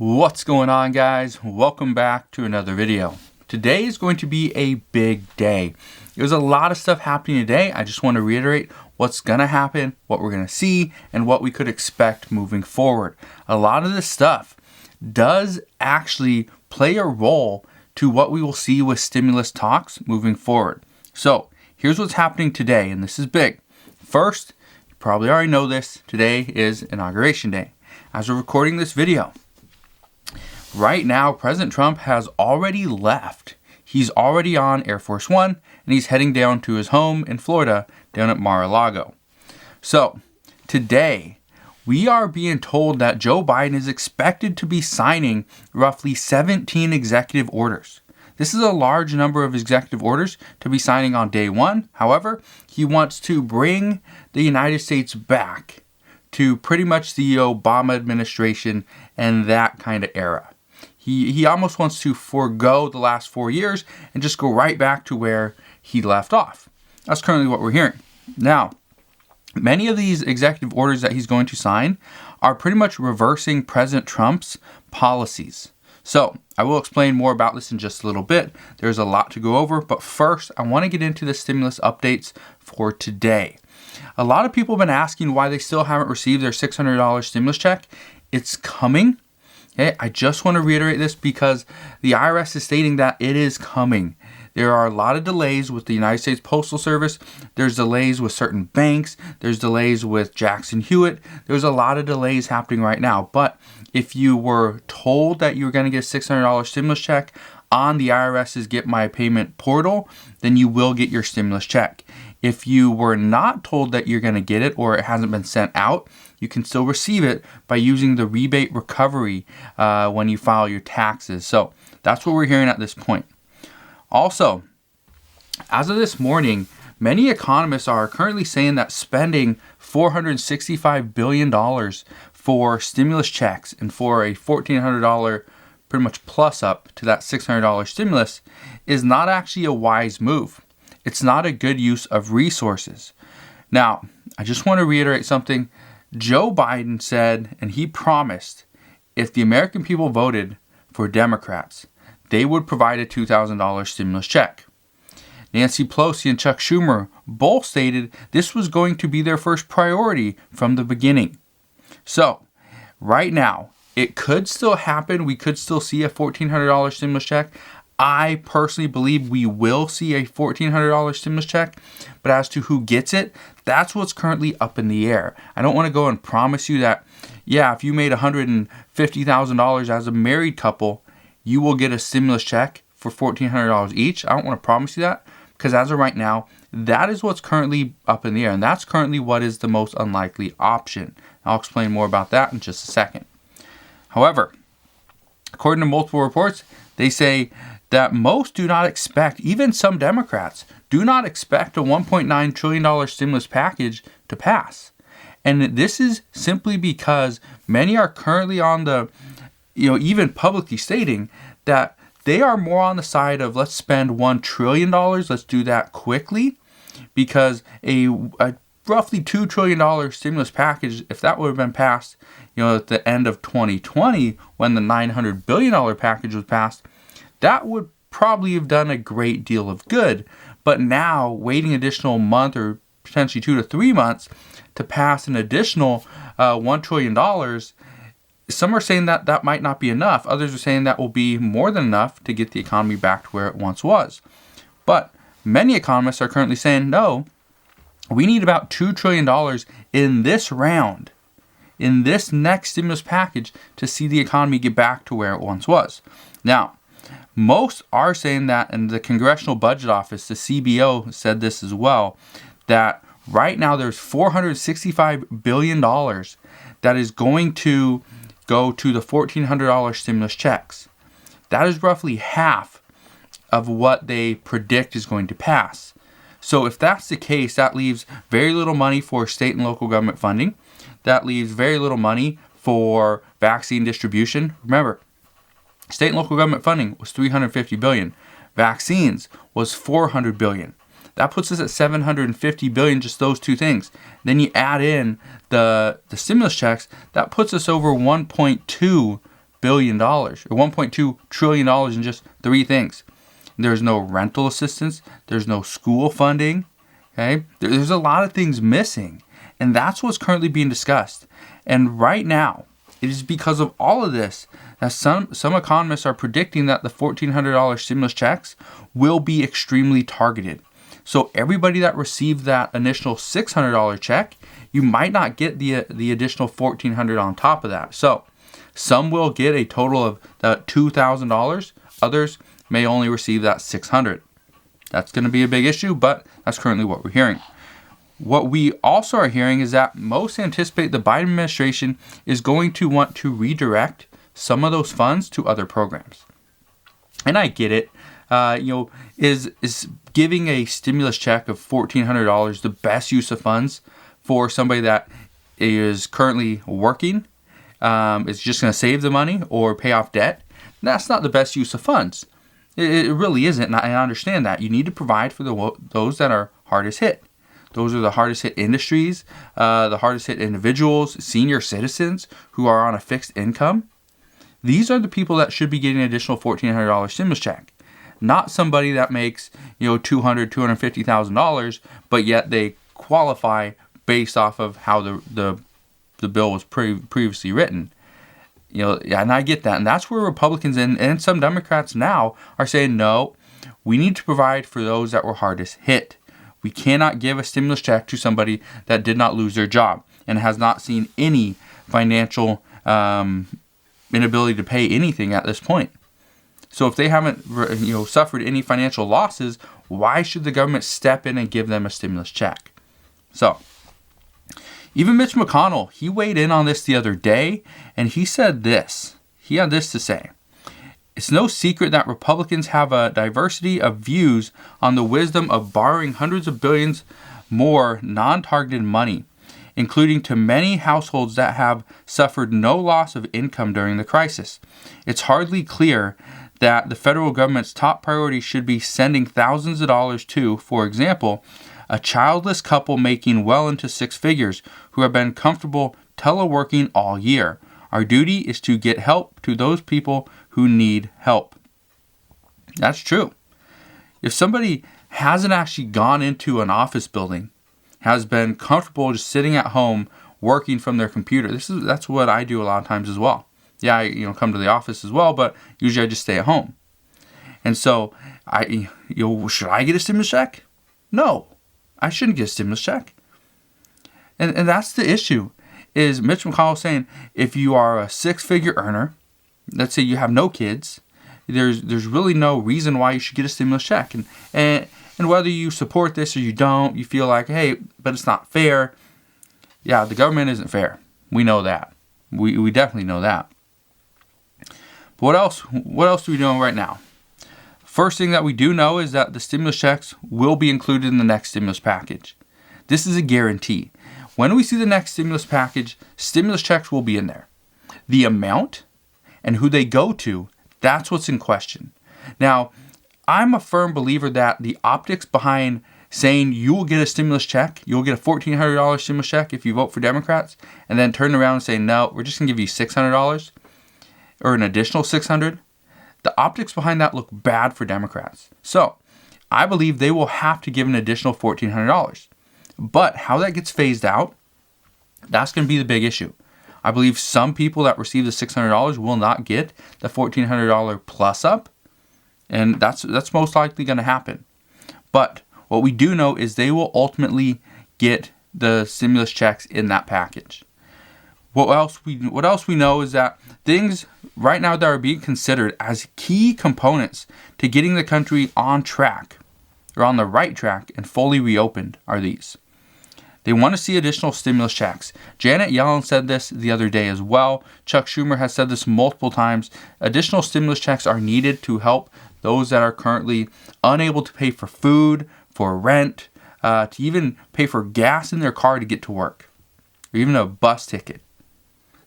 What's going on, guys? Welcome back to another video. Today is going to be a big day. There's a lot of stuff happening today. I just want to reiterate what's going to happen, what we're going to see, and what we could expect moving forward. A lot of this stuff does actually play a role to what we will see with stimulus talks moving forward. So here's what's happening today, and this is big. First, you probably already know this, today is Inauguration Day. As we're recording this video, right now, President Trump has already left. He's already on Air Force One, and he's heading down to his home in Florida, down at Mar-a-Lago. So, today, we are being told that Joe Biden is expected to be signing roughly 17 executive orders. This is a large number of executive orders to be signing on day one. However, he wants to bring the United States back to pretty much the Obama administration and that kind of era. He almost wants to forego the last 4 years and just go right back to where he left off. That's currently what we're hearing. Now, many of these executive orders that he's going to sign are pretty much reversing President Trump's policies. So, I will explain more about this in just a little bit. There's a lot to go over, but first, I want to get into the stimulus updates for today. A lot of people have been asking why they still haven't received their $600 stimulus check. It's coming. Okay, I just want to reiterate this because the IRS is stating that it is coming. There are a lot of delays with the United States Postal Service. There's delays with certain banks. There's delays with Jackson Hewitt. There's a lot of delays happening right now. But if you were told that you were going to get a $600 stimulus check on the IRS's Get My Payment portal, then you will get your stimulus check. If you were not told that you're going to get it or it hasn't been sent out, you can still receive it by using the rebate recovery when you file your taxes. So that's what we're hearing at this point. Also, as of this morning, many economists are currently saying that spending $465 billion for stimulus checks and for a $1,400 pretty much plus up to that $600 stimulus is not actually a wise move. It's not a good use of resources. Now, I just want to reiterate something. Joe Biden said, and he promised, if the American people voted for Democrats, they would provide a $2,000 stimulus check. Nancy Pelosi and Chuck Schumer both stated this was going to be their first priority from the beginning. So, right now, it could still happen. We could still see a $1,400 stimulus check. I personally believe we will see a $1,400 stimulus check, but as to who gets it, that's what's currently up in the air. I don't want to go and promise you that, yeah, if you made $150,000 as a married couple, you will get a stimulus check for $1,400 each. I don't want to promise you that, because as of right now, that is what's currently up in the air, and that's currently what is the most unlikely option. I'll explain more about that in just a second. However, according to multiple reports, they say that most do not expect, even some Democrats, do not expect a $1.9 trillion stimulus package to pass. And this is simply because many are currently on the, even publicly stating that they are more on the side of let's spend $1 trillion, let's do that quickly, because a roughly $2 trillion stimulus package, if that would have been passed, at the end of 2020, when the $900 billion package was passed, that would probably have done a great deal of good. But now, waiting additional month or potentially 2 to 3 months to pass an additional $1 trillion, some are saying that that might not be enough. Others are saying that will be more than enough to get the economy back to where it once was. But many economists are currently saying, no, we need about $2 trillion in this round, in this next stimulus package, to see the economy get back to where it once was. Now, most are saying that, and the Congressional Budget Office, the CBO, said this as well, that right now there's $465 billion that is going to go to the $1,400 stimulus checks. That is roughly half of what they predict is going to pass. So if that's the case, that leaves very little money for state and local government funding. That leaves very little money for vaccine distribution. Remember, state and local government funding was $350 billion. Vaccines was $400 billion. That puts us at $750 billion, just those two things. Then you add in the stimulus checks, that puts us over $1.2 billion or $1.2 trillion in just 3 things. There's no rental assistance. There's no school funding. Okay, there's a lot of things missing, and that's what's currently being discussed. And right now, it is because of all of this that some economists are predicting that the $1,400 stimulus checks will be extremely targeted. So everybody that received that initial $600 check, you might not get the additional $1,400 on top of that. So some will get a total of $2,000. Others may only receive that $600. That's going to be a big issue, but that's currently what we're hearing. What we also are hearing is that most anticipate the Biden administration is going to want to redirect some of those funds to other programs. And I get it. Is giving a stimulus check of $1,400 the best use of funds for somebody that is currently working? Is just going to save the money or pay off debt? That's not the best use of funds. It really isn't, and I understand that. You need to provide for those that are hardest hit. Those are the hardest hit industries, the hardest hit individuals, senior citizens who are on a fixed income. These are the people that should be getting an additional $1,400 stimulus check, not somebody that makes $250,000, $250,000, but yet they qualify based off of how the bill was previously written. And I get that. And that's where Republicans and some Democrats now are saying, no, we need to provide for those that were hardest hit. We cannot give a stimulus check to somebody that did not lose their job and has not seen any financial inability to pay anything at this point. So if they haven't suffered any financial losses, why should the government step in and give them a stimulus check? So even Mitch McConnell, he weighed in on this the other day, and he said this. He had this to say. It's no secret that Republicans have a diversity of views on the wisdom of borrowing hundreds of billions more non-targeted money, including to many households that have suffered no loss of income during the crisis. It's hardly clear that the federal government's top priority should be sending thousands of dollars to, for example, a childless couple making well into 6 figures who have been comfortable teleworking all year. Our duty is to get help to those people who need help. That's true. If somebody hasn't actually gone into an office building, has been comfortable just sitting at home working from their computer, that's what I do a lot of times as well. Yeah, I come to the office as well, but usually I just stay at home. And so, should I get a stimulus check? No. I shouldn't get a stimulus check. And that's the issue, is Mitch McConnell saying if you are a 6-figure earner, let's say you have no kids, there's really no reason why you should get a stimulus check. And whether you support this or you don't, you feel like, hey, but it's not fair. Yeah, the government isn't fair. We know that. We definitely know that. But what else do we know right now? First thing that we do know is that the stimulus checks will be included in the next stimulus package. This is a guarantee. When we see the next stimulus package, stimulus checks will be in there. The amount and who they go to, that's what's in question. Now, I'm a firm believer that the optics behind saying you will get a stimulus check, you'll get a $1,400 stimulus check if you vote for Democrats, and then turn around and say, no, we're just going to give you $600 or an additional $600. The optics behind that look bad for Democrats. So I believe they will have to give an additional $1,400. But how that gets phased out, that's going to be the big issue. I believe some people that receive the $600 will not get the $1,400 plus up. And that's most likely going to happen. But what we do know is they will ultimately get the stimulus checks in that package. What else we know is that things right now that are being considered as key components to getting the country on track, or on the right track and fully reopened, are these. They want to see additional stimulus checks. Janet Yellen said this the other day as well. Chuck Schumer has said this multiple times. Additional stimulus checks are needed to help those that are currently unable to pay for food, for rent, to even pay for gas in their car to get to work, or even a bus ticket.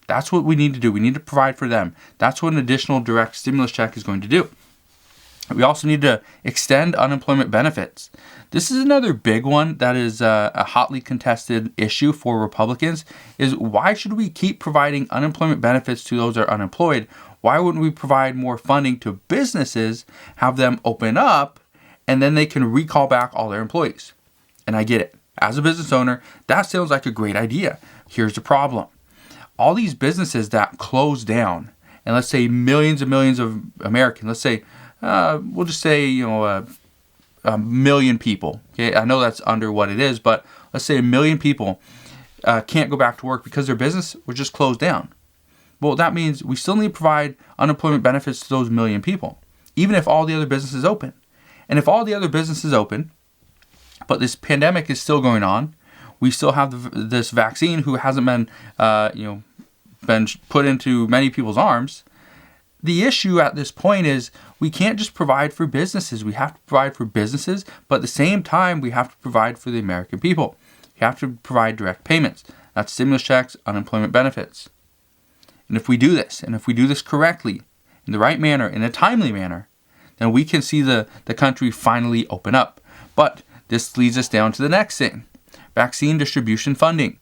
That's what we need to do. We need to provide for them. That's what an additional direct stimulus check is going to do. We also need to extend unemployment benefits. This is another big one that is a hotly contested issue for Republicans, is why should we keep providing unemployment benefits to those that are unemployed Why wouldn't we provide more funding to businesses, have them open up, and then they can recall back all their employees? And I get it. As a business owner, that sounds like a great idea. Here's the problem. All these businesses that close down, and let's say millions and millions of Americans, let's say, we'll just say, a million people. Okay, I know that's under what it is, but let's say a million people can't go back to work because their business was just closed down. Well, that means we still need to provide unemployment benefits to those million people, even if all the other businesses open. And if all the other businesses open, but this pandemic is still going on, we still have this vaccine who hasn't been, been put into many people's arms. The issue at this point is we can't just provide for businesses. We have to provide for businesses, but at the same time, we have to provide for the American people. You have to provide direct payments. That's stimulus checks, unemployment benefits. And if we do this, and if we do this correctly, in the right manner, in a timely manner, then we can see the country finally open up. But this leads us down to the next thing. Vaccine distribution funding.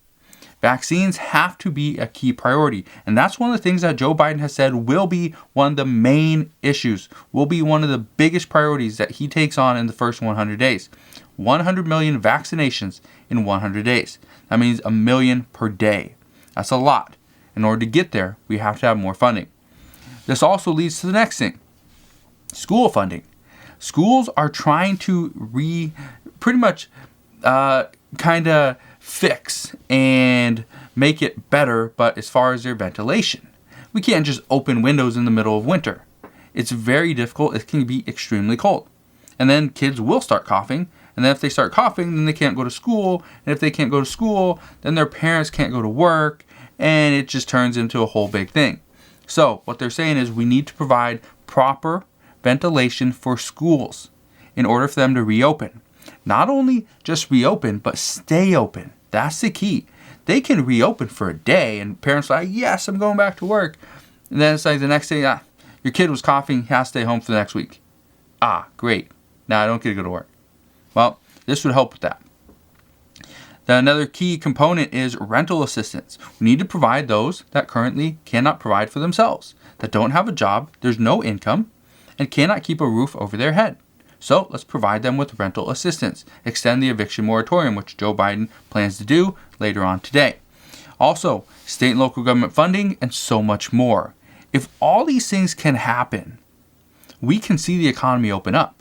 Vaccines have to be a key priority. And that's one of the things that Joe Biden has said will be one of the main issues, will be one of the biggest priorities that he takes on in the first 100 days. 100 million vaccinations in 100 days. That means 1 million per day. That's a lot. In order to get there, we have to have more funding. This also leads to the next thing. School funding. Schools are trying to pretty much fix and make it better, but as far as their ventilation, we can't just open windows in the middle of winter. It's very difficult. It can be extremely cold. And then kids will start coughing. And then if they start coughing, then they can't go to school. And if they can't go to school, then their parents can't go to work. And it just turns into a whole big thing. So what they're saying is we need to provide proper ventilation for schools in order for them to reopen. Not only just reopen, but stay open. That's the key. They can reopen for a day and parents are like, yes, I'm going back to work. And then it's like the next day, your kid was coughing, he has to stay home for the next week. Great. Now I don't get to go to work. Well, this would help with that. Then another key component is rental assistance. We need to provide those that currently cannot provide for themselves, that don't have a job, there's no income, and cannot keep a roof over their head. So let's provide them with rental assistance. Extend the eviction moratorium, which Joe Biden plans to do later on today. Also, state and local government funding and so much more. If all these things can happen, we can see the economy open up.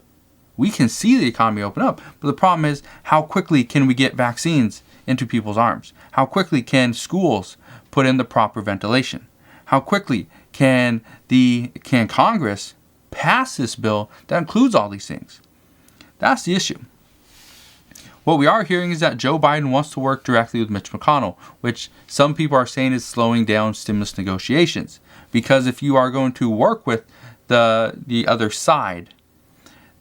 But the problem is, how quickly can we get vaccines into people's arms? How quickly can schools put in the proper ventilation? How quickly can Congress pass this bill that includes all these things? That's the issue. What we are hearing is that Joe Biden wants to work directly with Mitch McConnell, which some people are saying is slowing down stimulus negotiations. Because if you are going to work with the other side,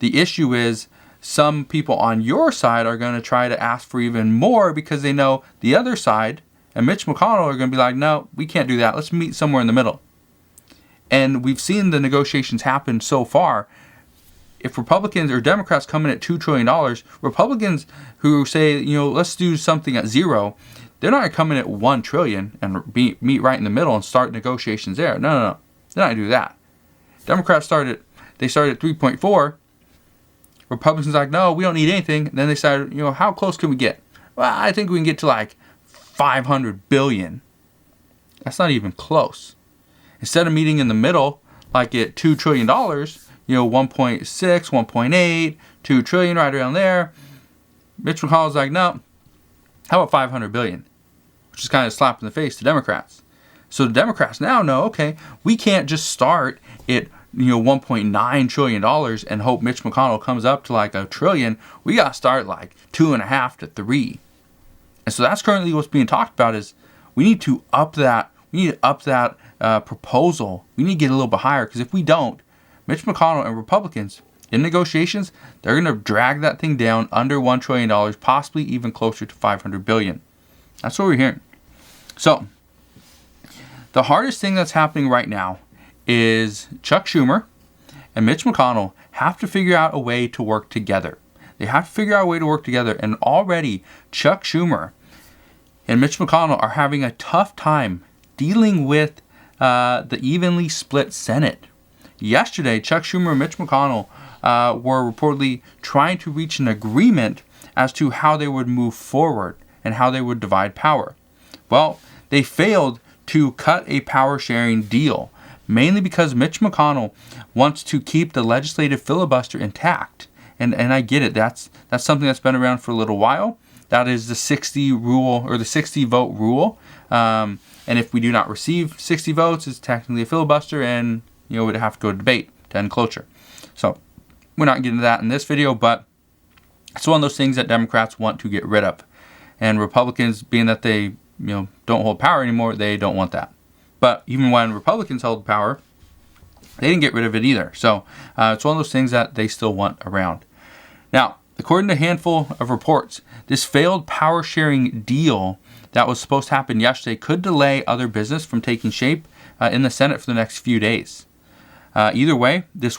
the issue is some people on your side are going to try to ask for even more because they know the other side and Mitch McConnell are going to be like, no, we can't do that. Let's meet somewhere in the middle. And we've seen the negotiations happen so far. If Republicans or Democrats come in at $2 trillion, Republicans who say, let's do something at zero, they're not going to come in at $1 trillion and meet right in the middle and start negotiations there. No. They're not going to do that. Democrats started at 3.4. Republicans are like, no, we don't need anything. And then they decided, how close can we get? Well, I think we can get to like 500 billion. That's not even close. Instead of meeting in the middle, like at $2 trillion, 1.6, 1.8, 2 trillion right around there, Mitch McConnell's like, no, how about 500 billion? Which is kind of a slap in the face to Democrats. So the Democrats now know, okay, we can't just start at $1.9 trillion and hope Mitch McConnell comes up to like $1 trillion. We got to start like 2.5 to 3. And so that's currently what's being talked about is we need to up that. We need to up that proposal. We need to get a little bit higher because if we don't, Mitch McConnell and Republicans in negotiations, they're going to drag that thing down under $1 trillion, possibly even closer to 500 billion. That's what we're hearing. So the hardest thing that's happening right now is Chuck Schumer and Mitch McConnell have to figure out a way to work together. They have to figure out a way to work together. And already Chuck Schumer and Mitch McConnell are having a tough time dealing with the evenly split Senate. Yesterday, Chuck Schumer and Mitch McConnell were reportedly trying to reach an agreement as to how they would move forward and how they would divide power. Well, they failed to cut a power-sharing deal, mainly because Mitch McConnell wants to keep the legislative filibuster intact. And I get it. That's something that's been around for a little while. That is the 60 rule, or the 60 vote rule. And if we do not receive 60 votes, it's technically a filibuster, and we'd have to go to debate to end cloture. So we're not getting to that in this video, but it's one of those things that Democrats want to get rid of. And Republicans, being that they don't hold power anymore, they don't want that. But even when Republicans held power, they didn't get rid of it either. So it's one of those things that they still want around. Now, according to a handful of reports, this failed power-sharing deal that was supposed to happen yesterday could delay other business from taking shape in the Senate for the next few days. Either way, they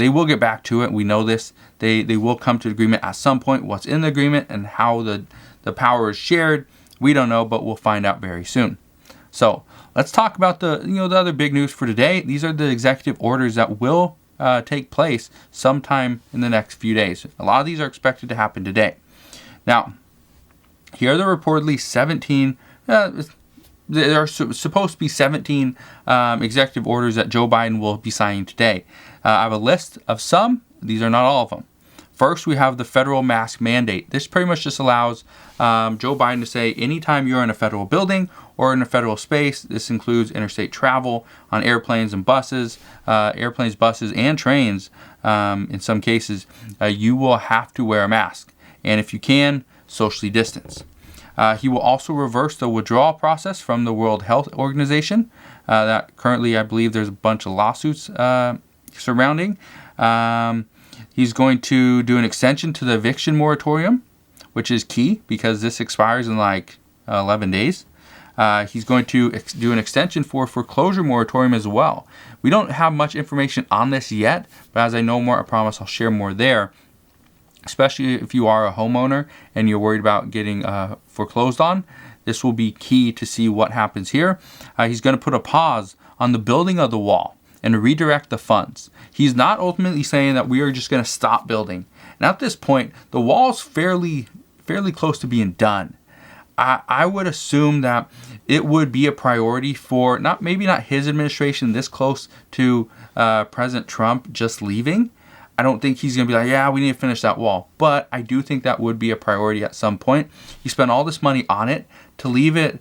will get back to it. We know this. They will come to an agreement at some point. What's in the agreement and how the power is shared, we don't know, but we'll find out very soon. So let's talk about the other big news for today. These are the executive orders that will take place sometime in the next few days. A lot of these are expected to happen today. Now, here are the reportedly 17. There are supposed to be 17 executive orders that Joe Biden will be signing today. I have a list of some. These are not all of them. First, we have the federal mask mandate. This pretty much just allows Joe Biden to say anytime you're in a federal building or in a federal space, this includes interstate travel on airplanes and buses, buses, and trains, in some cases, you will have to wear a mask. And if you can, socially distance. He will also reverse the withdrawal process from the World Health Organization that currently, I believe, there's a bunch of lawsuits surrounding. He's going to do an extension to the eviction moratorium, which is key because this expires in 11 days. He's going to do an extension for foreclosure moratorium as well. We don't have much information on this yet, but as I know more, I promise I'll share more there. Especially if you are a homeowner and you're worried about getting foreclosed on, this will be key to see what happens here. He's going to put a pause on the building of the wall and redirect the funds. He's not ultimately saying that we are just going to stop building. And at this point, the wall's fairly close to being done. I would assume that it would be a priority for maybe not his administration this close to President Trump just leaving. I don't think he's going to be like, yeah, we need to finish that wall. But I do think that would be a priority at some point. You spend all this money on it, to leave it,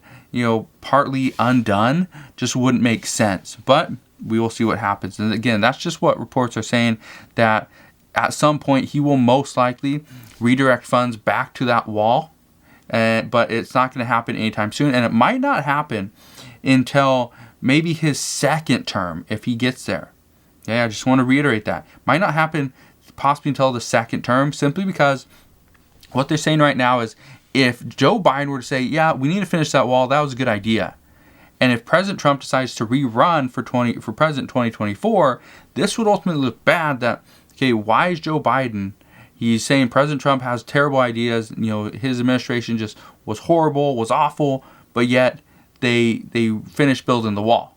partly undone just wouldn't make sense. But we will see what happens. And again, that's just what reports are saying, that at some point he will most likely redirect funds back to that wall. But it's not going to happen anytime soon. And it might not happen until maybe his second term if he gets there. Yeah, I just want to reiterate that. Might not happen possibly until the second term, simply because what they're saying right now is if Joe Biden were to say, yeah, we need to finish that wall, that was a good idea. And if President Trump decides to rerun for President 2024, this would ultimately look bad that, okay, why is Joe Biden, he's saying President Trump has terrible ideas, his administration just was horrible, was awful, but yet they finished building the wall.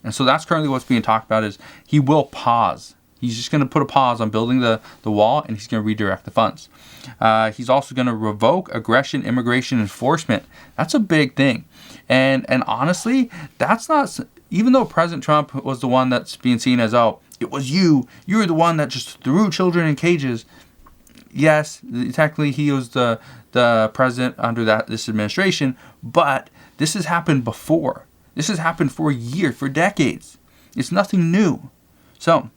And so that's currently what's being talked about, is he will pause. He's just going to put a pause on building the wall, and he's going to redirect the funds. He's also going to revoke aggression immigration enforcement. That's a big thing. And honestly, that's not, even though President Trump was the one that's being seen as, oh, it was you were the one that just threw children in cages. Yes, technically he was the president under this administration, but this has happened before. This has happened for years, for decades. It's nothing new. So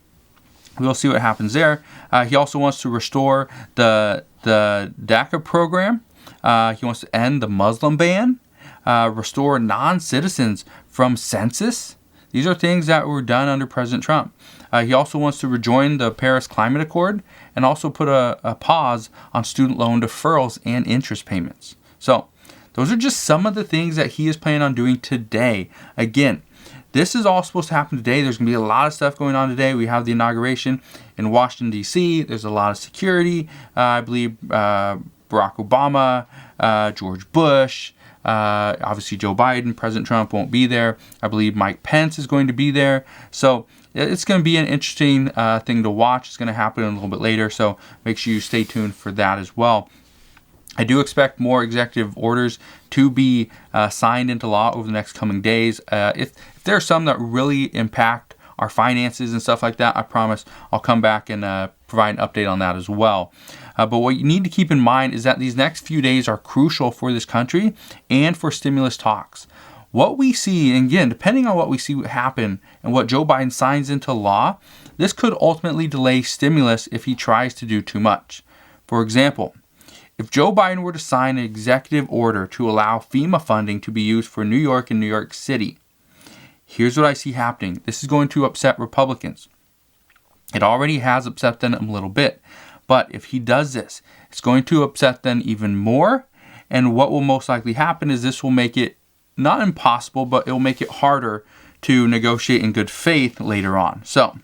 we'll see what happens there. He also wants to restore the DACA program. He wants to end the Muslim ban, restore non-citizens from census. These are things that were done under President Trump. He also wants to rejoin the Paris Climate Accord and also put a pause on student loan deferrals and interest payments. So those are just some of the things that he is planning on doing today. Again, this is all supposed to happen today. There's going to be a lot of stuff going on today. We have the inauguration in Washington, D.C. There's a lot of security. I believe Barack Obama, George Bush, Obviously, Joe Biden, President Trump won't be there. I believe Mike Pence is going to be there. So it's going to be an interesting thing to watch. It's going to happen a little bit later. So make sure you stay tuned for that as well. I do expect more executive orders to be signed into law over the next coming days. If there are some that really impact our finances and stuff like that, I promise I'll come back and provide an update on that as well. But what you need to keep in mind is that these next few days are crucial for this country and for stimulus talks. What we see, and again, depending on what we see happen and what Joe Biden signs into law, this could ultimately delay stimulus if he tries to do too much. For example, if Joe Biden were to sign an executive order to allow FEMA funding to be used for New York and New York City, here's what I see happening. This is going to upset Republicans. It already has upset them a little bit. But if he does this, it's going to upset them even more. And what will most likely happen is this will make it not impossible, but it will make it harder to negotiate in good faith later on. So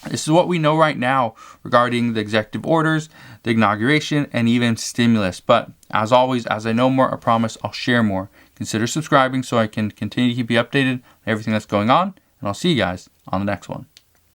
this is what we know right now regarding the executive orders, the inauguration, and even stimulus. But as always, as I know more, I promise I'll share more. Consider subscribing so I can continue to keep you updated on everything that's going on. And I'll see you guys on the next one.